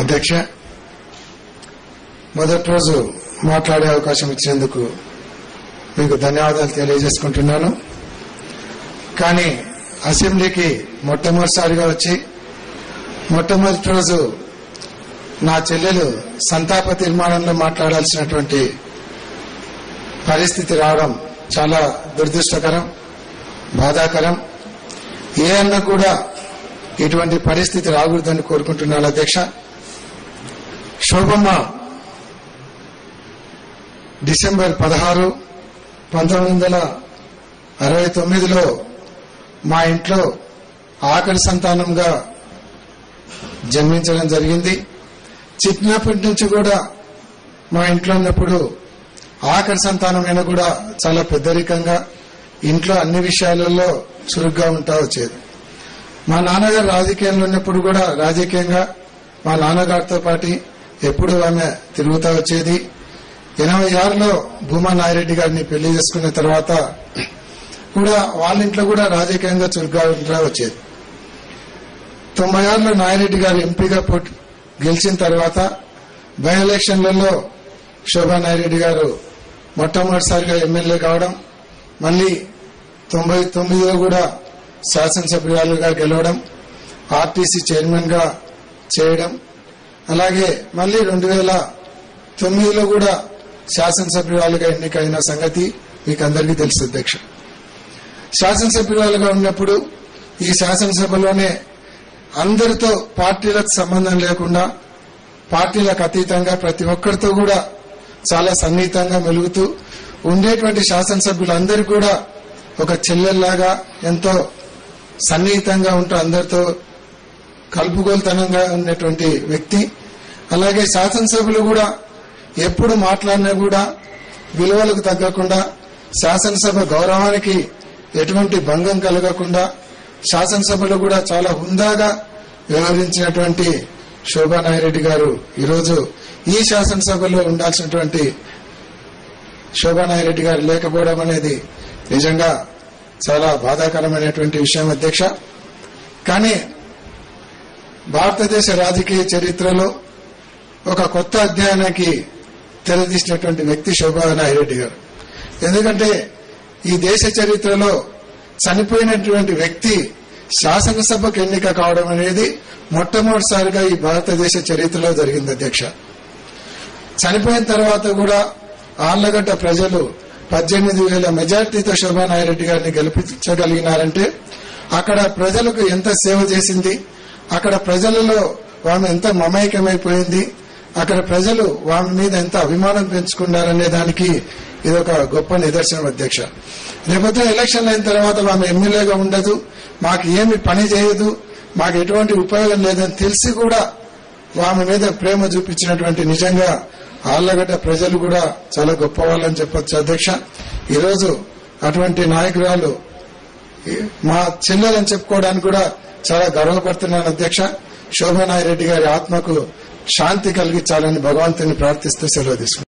అధ్యక్ష, మొదటి రోజు మాట్లాడే అవకాశం ఇచ్చినందుకు మీకు ధన్యవాదాలు తెలియజేసుకుంటున్నాను. కానీ అసెంబ్లీకి మొట్టమొదటిసారిగా వచ్చి మొట్టమొదటి రోజు నా చెల్లెలు సంతాప తీర్మానంలో మాట్లాడాల్సినటువంటి పరిస్థితి రావడం చాలా దురదృష్టకరం, బాధాకరం. ఏ అన్న కూడా ఇటువంటి పరిస్థితి రాకూడదని కోరుకుంటున్నాను. అధ్యక్ష, శోభమ్మ డిసెంబర్ 16, 1969లో మా ఇంట్లో ఆఖరి సంతానంగా జన్మించడం జరిగింది. చిన్నప్పటి నుంచి కూడా మా ఇంట్లో ఉన్నప్పుడు ఆఖరి సంతానమైనా కూడా చాలా పెద్దరికంగా ఇంట్లో అన్ని విషయాలలో చురుగ్గా ఉంటా వచ్చేది. మా నాన్నగారు రాజకీయంలో ఉన్నప్పుడు కూడా రాజకీయంగా మా నాన్నగారితో పాటు ఎప్పుడు ఆమె తిరుగుతూ వచ్చేది. 86లో భూమా నాయిరెడ్డి గారిని పెళ్లి చేసుకున్న తర్వాత కూడా వాళ్ళ ఇంట్లో కూడా రాజకీయంగా చురుగ్గా ఉంటా వచ్చేది. 96లో నాయిరెడ్డి గారు ఎంపీగా గెలిచిన తర్వాత బై ఎలక్షన్లలో శోభా నాయిరెడ్డి గారు మొట్టమొదటిసారిగా ఎమ్మెల్యే కావడం, మళ్లీ 99లో కూడా శాసనసభ్యురాలుగా గెలవడం, ఆర్టీసీ చైర్మన్ గా చేయడం, అలాగే మళ్లీ 2009లో కూడా శాసనసభ్యురాలుగా ఎన్నికైన సంగతి మీకు అందరికీ తెలుసు. అధ్యక్ష, శాసనసభ్యురాలుగా ఉన్నప్పుడు ఈ శాసనసభలోనే అందరితో పార్టీలకు సంబంధం లేకుండా పార్టీలకు అతీతంగా ప్రతి ఒక్కరితో కూడా చాలా సన్నిహితంగా మెలుగుతూ ఉండేటువంటి శాసనసభ్యులందరూ కూడా ఒక చెల్లెల్లాగా ఎంతో సన్నిహితంగా ఉంటూ అందరితో కలుపుగోలుతనంగా ఉన్నటువంటి వ్యక్తి. అలాగే శాసనసభలు కూడా ఎప్పుడు మాట్లాడినా కూడా విలువలకు తగ్గకుండా శాసనసభ గౌరవానికి ఎటువంటి భంగం కలగకుండా శాసనసభలో కూడా చాలా హుందాగా వ్యవహరించినటువంటి శోభా నాయిరెడ్డి గారు ఈరోజు ఈ శాసనసభలో ఉండాల్సినటువంటి శోభా నాయిరెడ్డి గారు లేకపోవడం అనేది నిజంగా చాలా బాధాకరమైనటువంటి విషయం. అధ్యక్ష, కానీ భారతదేశ రాజకీయ చరిత్రలో ఒక కొత్త అధ్యాయానికి తెరదీసినటువంటి వ్యక్తి శోభా నాయిరెడ్డి గారు. ఎందుకంటే ఈ దేశ చరిత్రలో చనిపోయినటువంటి వ్యక్తి శాసనసభకు ఎన్నిక కావడం అనేది మొట్టమొదటిసారిగా ఈ భారతదేశ చరిత్రలో జరిగింది. అధ్యక్ష, చనిపోయిన తర్వాత కూడా ఆళ్లగడ్డ ప్రజలు 18,000 మెజార్టీతో శోభా నాయిరెడ్డి గారిని గెలిపించగలిగినారంటే అక్కడ ప్రజలకు ఎంత సేవ చేసింది, అక్కడ ప్రజలలో ఆమె ఎంత మమైకమైపోయింది, అక్కడ ప్రజలు ఆమె మీద ఎంత అభిమానం పెంచుకున్నారనే దానికి ఇదొక గొప్ప నిదర్శనం. అధ్యక్ష, రేపొద్దున ఎలక్షన్ అయిన తర్వాత ఆమె ఎమ్మెల్యేగా ఉండదు, మాకు ఏమి పని చేయదు, మాకు ఎటువంటి ఉపయోగం లేదని తెలిసి కూడా ఆమె మీద ప్రేమ చూపించినటువంటి నిజంగా ఆళ్లగడ్డ ప్రజలు కూడా చాలా గొప్ప వాళ్ళని చెప్పొచ్చు. అధ్యక్ష, ఈరోజు అటువంటి నాయకురాలు మా చెల్లెలని చెప్పుకోవడానికి కూడా చాలా గర్వపడుతున్నాను. అధ్యక్ష, శోభా నాయిరెడ్డి గారి ఆత్మకు శాంతి కలిగించాలని భగవంతుని ప్రార్థిస్తూ సెలవు తీసుకుంటాను.